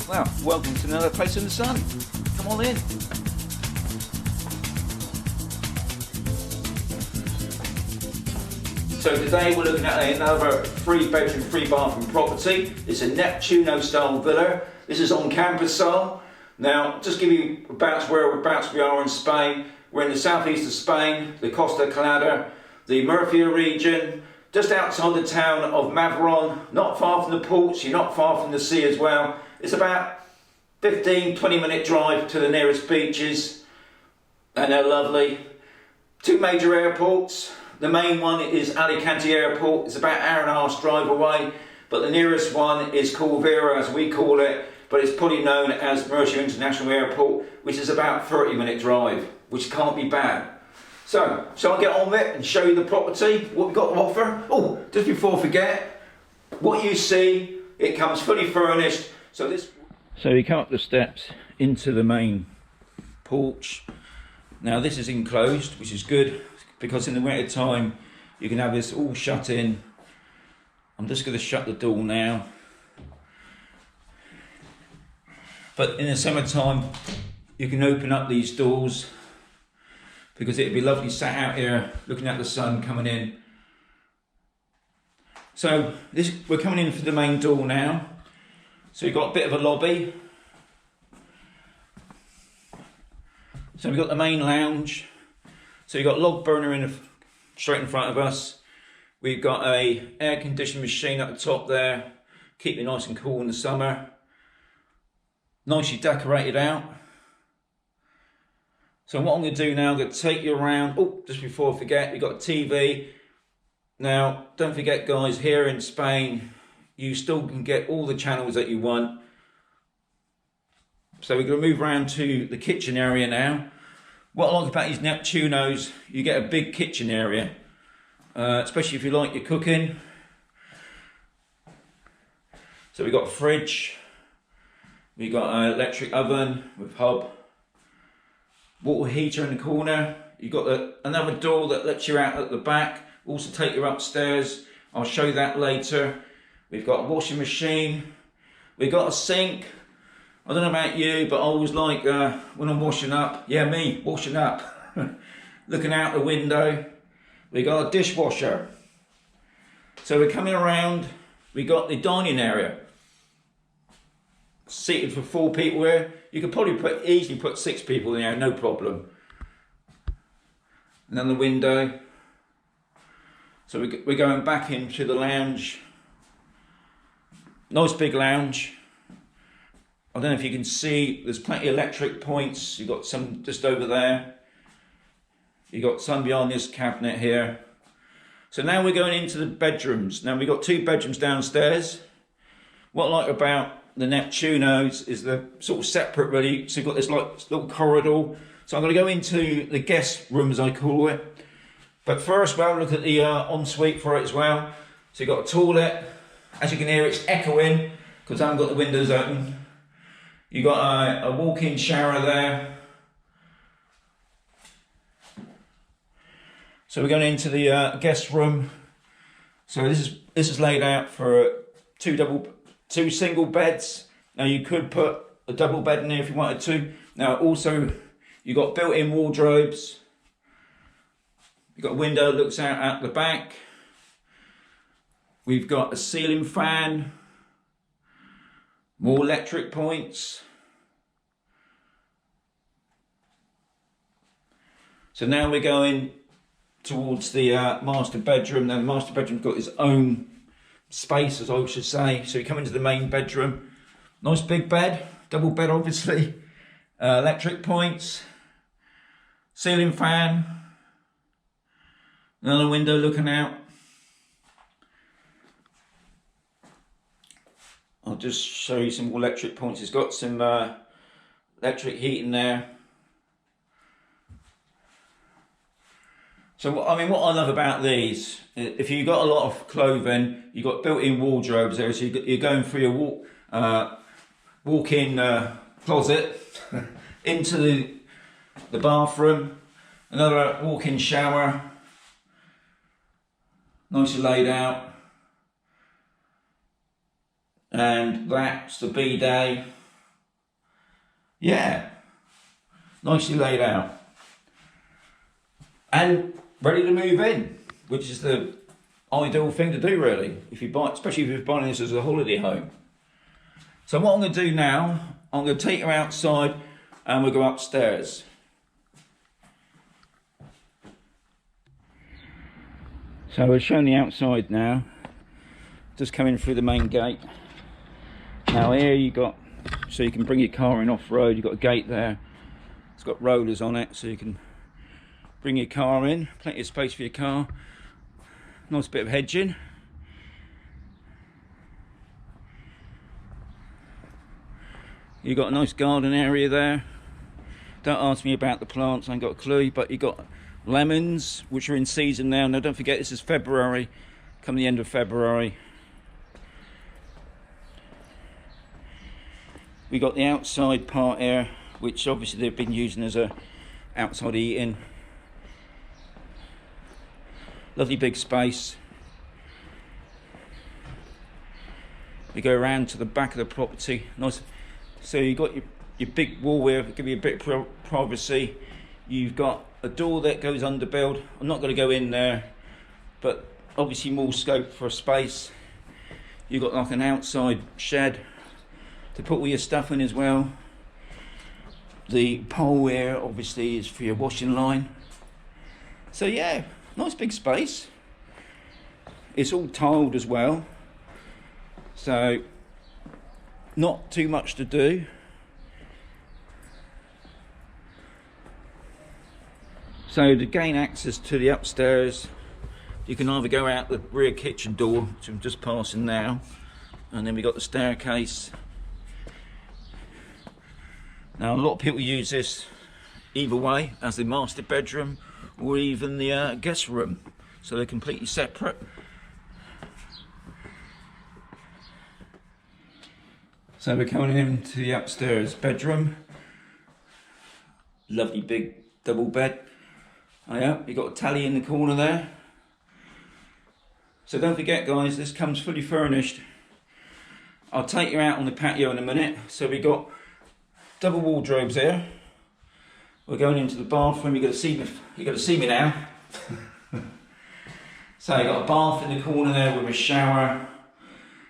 Well, welcome to another place in the sun. Come on in. So today we're looking at another 3-bedroom, 3-bathroom property. It's a Neptuno style villa. This is on Camposol. Now, just give you about whereabouts we are in Spain. We're in the southeast of Spain, the Costa Calada, the Murcia region, just outside the town of Mazarron, not far from the ports, you're not far from the sea as well. It's about 15-20 minute drive to the nearest beaches, and they're lovely. 2 major airports. The main one is Alicante Airport. It's about an hour and a half drive away, but the nearest one is Corvera, as we call it, but it's probably known as Murcia International Airport, which is about 30-minute drive, which can't be bad. So, shall I get on with it and show you the property, what we've got to offer? Oh, just before I forget, what you see, it comes fully furnished. So you come up the steps into the main porch. Now this is enclosed, which is good, because in the winter time you can have this all shut in. I'm just going to shut the door now. But in the summertime you can open up these doors, because it'd be lovely sat out here looking at the sun coming in. So we're coming in for the main door now. So you've got a bit of a lobby. So we've got the main lounge. So you've got a log burner straight in front of us. We've got a air conditioning machine at the top there, keep you nice and cool in the summer. Nicely decorated out. So what I'm going to do now, I'm going to take you around. Oh, just before I forget, we've got a TV. Now, don't forget guys, here in Spain, you still can get all the channels that you want. So we're going to move around to the kitchen area now. What I like about these Neptunos, you get a big kitchen area, especially if you like your cooking. So we've got a fridge, we've got an electric oven with hob, water heater in the corner. You've got another door that lets you out at the back, also take you upstairs. I'll show you that later. We've got a washing machine, we've got a sink. I don't know about you, but I always like when I'm washing up, yeah, me washing up, looking out the window. We got a dishwasher. So we're coming around, we got the dining area, seated for 4 people here. You could probably easily put 6 people in there, no problem. And then the window. So we're going back into the lounge. Nice big lounge. I don't know if you can see, there's plenty of electric points. You've got some just over there. You've got some behind this cabinet here. So now we're going into the bedrooms. Now we've got 2 bedrooms downstairs. What I like about the Neptunos is they're sort of separate really. So you've got this like little corridor. So I'm going to go into the guest room, as I call it. But first, we'll look at the ensuite for it as well. So you've got a toilet. As you can hear, it's echoing because I haven't got the windows open. You've got a walk-in shower there. So we're going into the guest room. So this is laid out for 2 single beds. Now you could put a double bed in there if you wanted to. Now also you've got built-in wardrobes. You've got a window that looks out at the back. We've got a ceiling fan. More electric points. So now we're going towards the master bedroom. Now the master bedroom's got its own space, as I should say. So you come into the main bedroom. Nice big bed, double bed obviously. Electric points. Ceiling fan. Another window looking out. I'll just show you some more electric points. It's got some electric heating there. So, what I love about these, if you've got a lot of clothing, you've got built-in wardrobes there, so you're going through your walk-in closet into the bathroom, another walk-in shower, nicely laid out. And that's the B-day. Yeah, nicely laid out. And ready to move in, which is the ideal thing to do really, if you buy, especially if you're buying this as a holiday home. So what I'm going to do now, I'm going to take you outside and we'll go upstairs. So we're showing the outside now, just coming through the main gate. Now here you got, so you can bring your car in off-road, you've got a gate there, it's got rollers on it so you can bring your car in, plenty of space for your car, nice bit of hedging. You've got a nice garden area there. Don't ask me about the plants, I ain't got a clue, but you've got lemons, which are in season now. Now don't forget, this is February, come the end of February. We got the outside part here, which obviously they've been using as a outside eating. Lovely big space. We go around to the back of the property, nice. So you've got your big wall here, give you a bit of privacy. You've got a door that goes underbuilt. I'm not going to go in there, but obviously more scope for space. You've got like an outside shed to put all your stuff in as well. The pole here obviously is for your washing line. So yeah, nice big space. It's all tiled as well, so not too much to do. So to gain access to the upstairs, you can either go out the rear kitchen door, which I'm just passing now, and then we got the staircase. Now a lot of people use this either way, as the master bedroom or even the guest room, so they're completely separate. So we're coming into the upstairs bedroom. Lovely big double bed. Oh yeah, you got a tally in the corner there. So don't forget guys, this comes fully furnished. I'll take you out on the patio in a minute. So we got double wardrobes here. We're going into the bathroom. You got to see me now. So you got a bath in the corner there with a shower.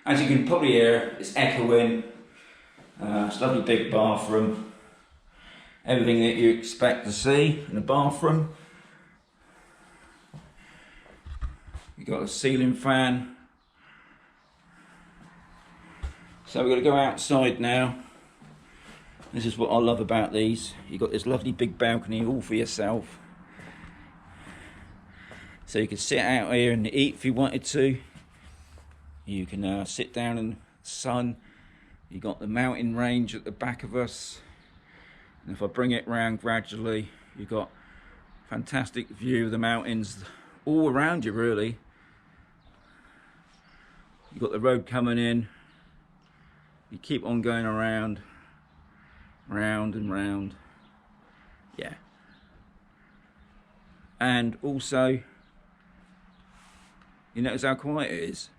As you can probably hear, it's echoing. It's a lovely big bathroom. Everything that you expect to see in a bathroom. You got a ceiling fan. So we're going to go outside now. This is what I love about these. You've got this lovely big balcony all for yourself. So you can sit out here and eat if you wanted to. You can sit down in the sun. You've got the mountain range at the back of us. And if I bring it round gradually, you've got a fantastic view of the mountains all around you really. You've got the road coming in. You keep on going around, round and round. Yeah. And also, you notice how quiet it is.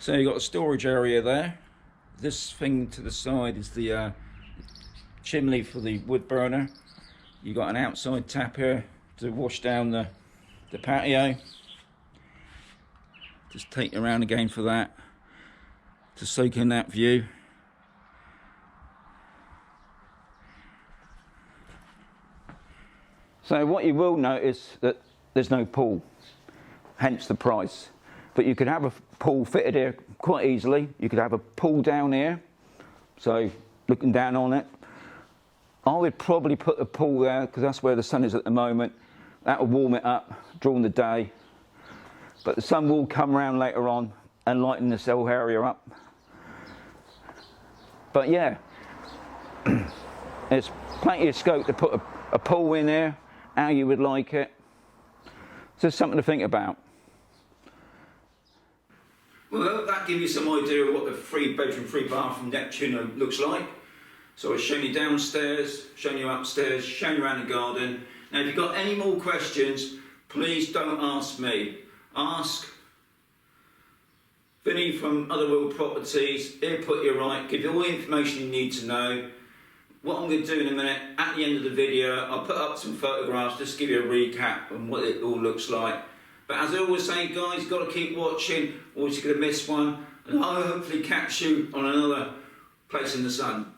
So you've got a storage area there. This thing to the side is the chimney for the wood burner. You've got an outside tap here to wash down the patio. Just take you around again for that, to soak in that view. So what you will notice that there's no pool, hence the price. But you could have a pool fitted here quite easily. You could have a pool down here, so looking down on it. I would probably put a pool there because that's where the sun is at the moment. That will warm it up during the day. But the sun will come around later on and lighten this whole area up. But yeah, there's plenty of scope to put a pool in there, how you would like it. Just something to think about. Well, that gives you some idea of what the 3-bedroom, 3-bathroom Neptuno looks like. So I've shown you downstairs, shown you upstairs, shown you around the garden. Now if you've got any more questions, please don't ask me. Ask Vinny from Other World Properties. He'll put you right, give you all the information you need to know. What I'm going to do in a minute, at the end of the video, I'll put up some photographs just to give you a recap on what it all looks like. But as I always say, guys, you've got to keep watching or you're going to miss one. And I'll hopefully catch you on another place in the sun.